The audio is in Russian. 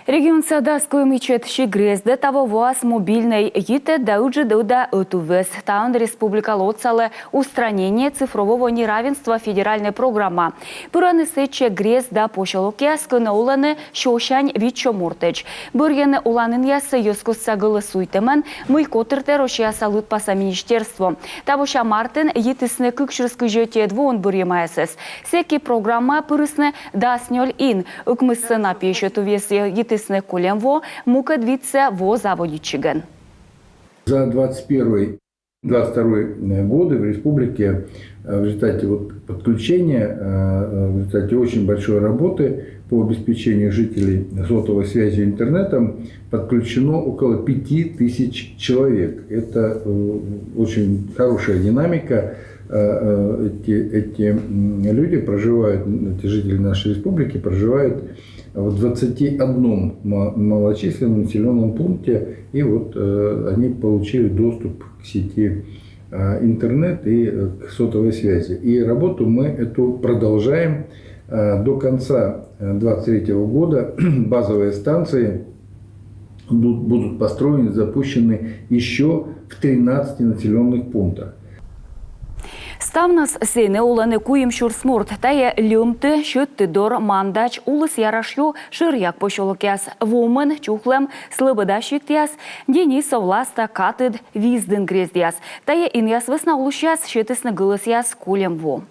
Регион Садаскую мечет Шигрезде того вас мобильной ите дауджи дуда отувес. Таун республика Лоцале устранение цифрового неравенства федеральная программа. Пыранысече Грезда пошалокяску на уланы шошань вичомортеч. Бурьены уланын ясы юскуса голосуйтемен мылькотырте рошия салют паса министерство. Тавоша Мартин етисне кыкшырскую жете двон бурьемайсес. Секи программа пырысне даснёль ин. Укмыссы напишет увесе тисне кулемво мука двица во заводичиген. За 2021-2022 годы в республике в результате подключения, в результате очень большой работы по обеспечению жителей сотовой связью интернетом подключено около 5000 человек. Это очень хорошая динамика. Эти люди проживают, эти жители нашей республики проживают в 21 малочисленном населенном пункте, и они получили доступ к сети интернет и к сотовой связи. И работу мы эту продолжаем до конца 2023 года. Базовые станции будут построены, запущены еще в 13 населенных пунктах. Ставнас сейне уланы куим шурсмурт, тая люмты, шютты дор мандач, улыс ярашлю, ширяк пошолокяс, вумен, чухлем, слыбыдащиктяс, Дениса власта катыд, визден грездяс, тая иньяс весна улущас, шетесны гылысяс кулем во.